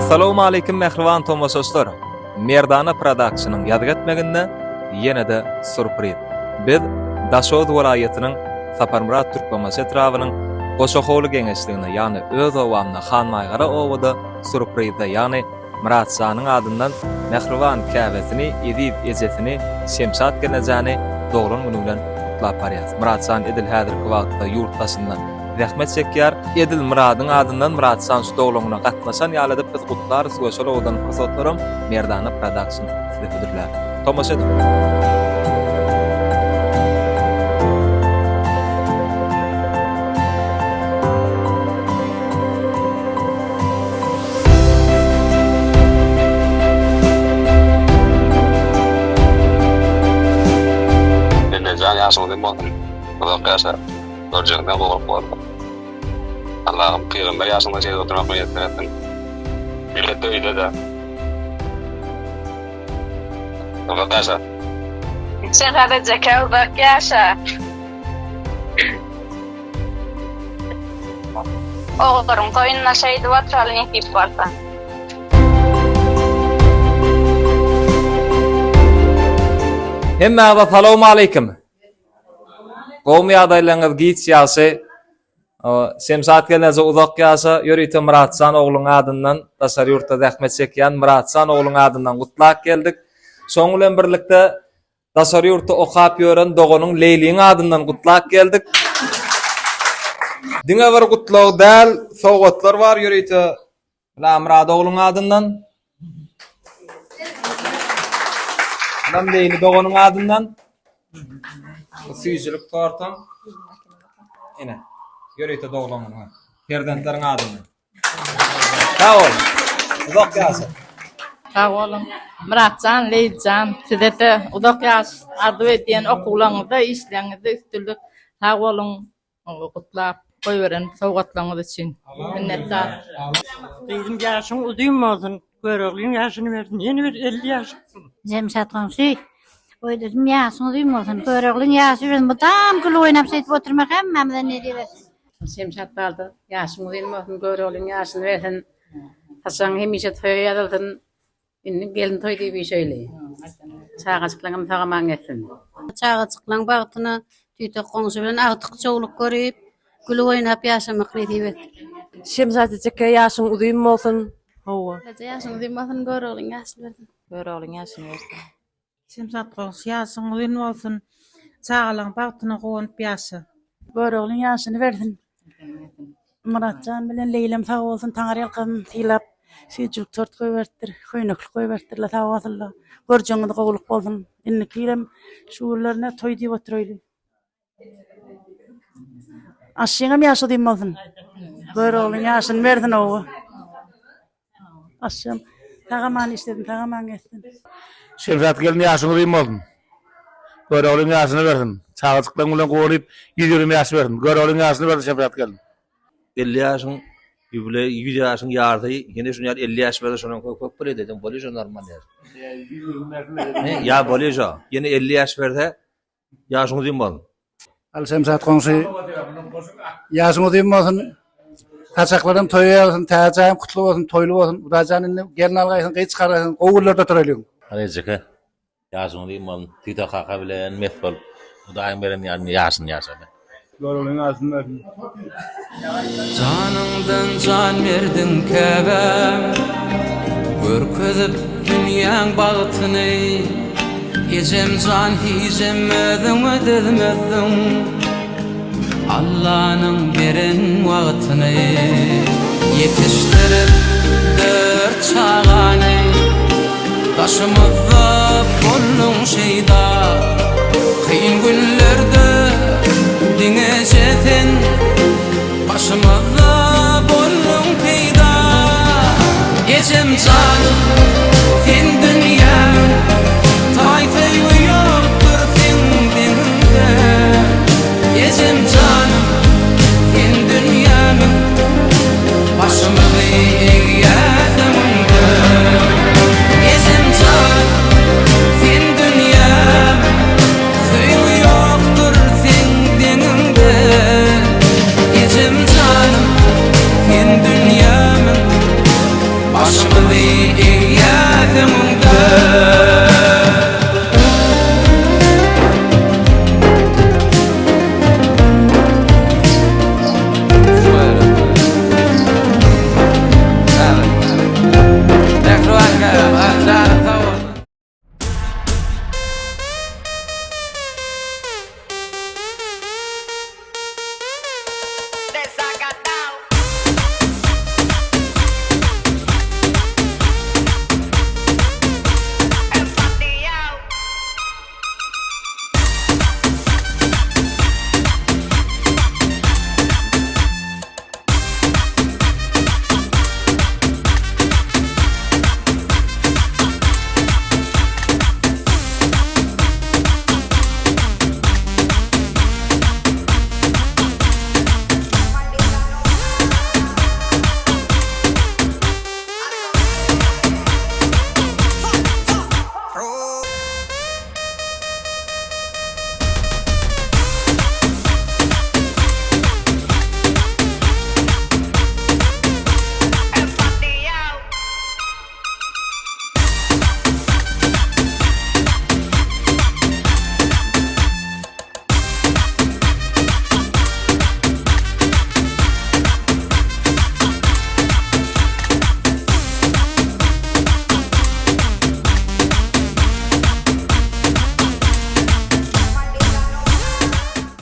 Assalamu alaykum mehriban tomoşaçlar. Merdana Production'ın ýadyk etmeginde ýene-de surpriz. Biz Daşod welaýatynyň Saparmurat Türkmenbaşy etrawynyň Goşoholy geňeşligine, ýani öz owamyna Hanmaýgara owada surprizde, ýani Muratjanyň adyndan mehriban käbesini, edip ejesini, Şemşat gelejäni dogran güni bilen kutlap barýar. Muratjan edil häzirki wagtda ýurtdaşyndan rahmet çekýär. Edil Muradyň adyndan Muratjan şu doglagyna gatnaşan ýalydyp biz kutlar, soýşal odan pursatlarym Merdana Production sizedirler. Tomaşa edin. Yaşamadım bakın. Kulak yaşa. Göreceğinden doğru bu arada. Allah'ım kıyırında yaşında şeyde oturmak niyetine ettin. Millet de öyle de. Kulak yaşa. Sen hadi cekal bak yaşa. Oğlum koyunla şeydi vatralın ekip varsa. Hemme assalamu alaykum. Gowmy adaýlaryňyz giç ýaşy, Şemşat gelňäze uzak ýaşa, ýörüýte Muratjan ogluň adyndan daşary ýurtda rahmet çekýän Muratjan ogluň adyndan gutlak geldik. Şoň bilen birlikde daşary ýurtda okap ýören doganyň Leyliň adyndan gutlak geldik. Diňe bir gutlaw däl, sowgatlar bar ýörüýte Murad ogluň adyndan. Nam Leyli doganyň adyndan. Süýjülük tortam. Ene. Ýörüýte doglanyň. Perdentleriň adyndan. Sağ ol. Uzak ýaşa. Sağ olun. Muratjan, Leylijan, sizete uzak ýaş arzu edýän okulaňyzda, işleňizde üstünlük. Sağ olun. Gutlap goýberen sowgatlaryňyz üçin. Minnetdar. Bizim yaşım uzun olsun. Görüyorlar yaşını verdin. Yeni bir 50 yaş. Şemşat Gamşy. Oýdum ýaşyň uzun bolsun. Görüyorlar ýaşy bilen tam gül oýnap setip oturmak hemmemden ne diýersin. Şemşat daldy. Ýaşyň uzun bolsun, görüyorlar ýaşyny bersin. Hasan hemişe toýa ýadyldyň. Indi gelin toý diýip bir şeýle. Çağaçyklaryň tagaman etsin. Çağaçyklaryň bagtyny tüýte goňşy bilen agtyk çoğuluk görüp gül oýnap ýaşamak diýip. Şemşat çeke yaşın uzun olsun. Hawa. Ýaşyň uzun bolsun, görüyorlar ýaşyny bersin. Görüyorlar ýaşyny bersin. Şemşat Gamşy ýaşyň uzun bolsun. Çağalaň bagtyny gowup ýaşa. Görüyorlar ýaşyny bersin. Muratjan bilen Leylem sağ bolsun, taňar ýalkym tilap süýjülük tort goýberdir, höýneklik goýberdirler sağ bolsunlar. Görjeňiz gowuluk bolsun. Inni kilem şuurlaryna toý diýip oturýly. Aşyňam ýaşy diýip bolsun. Görüyorlar ýaşyny bersin owa. Aşyň tagaman istedim, tagaman etdim. Şemşat gelin ýaşyny duýmadym. Göröwliň ýaşyny berdim. Çağaçyklaryň bilen goýup 120 ýaş berdim. Göröwliň ýaşyny berdim Şemşat gelin. 50 ýaşyň ýübile 100 ýaşyň ýardy. Ýene şunu 50 ýaş berdi, şonuň köp bir edem. Bolýa normal ýaş. Ya bolýa. Ýene 50 ýaş berdi. Ýaşyny duýmadym. Al Şemşat Gamşy ýaşyny duýmadym. Taçaklarym toýýaryn, täzäm kutly bolsun, toýly bolsun. Muratjanyň gelin algaýsyn, gyç garaýsyn, gowullarda turaýlyň. Alejike. Ýaşyny duýmadym. Tita kaka bilen mesbol. Daýym beren ýaşyny ýaşady. Göröwliň ýaşyny berdim. Canımdan can verdin kebem, görkezip dünýäň bagtyny. Ejem can hizem ödülmezdim. Allah'ın beren wagtyny yetiştirip dört çağany başymyzda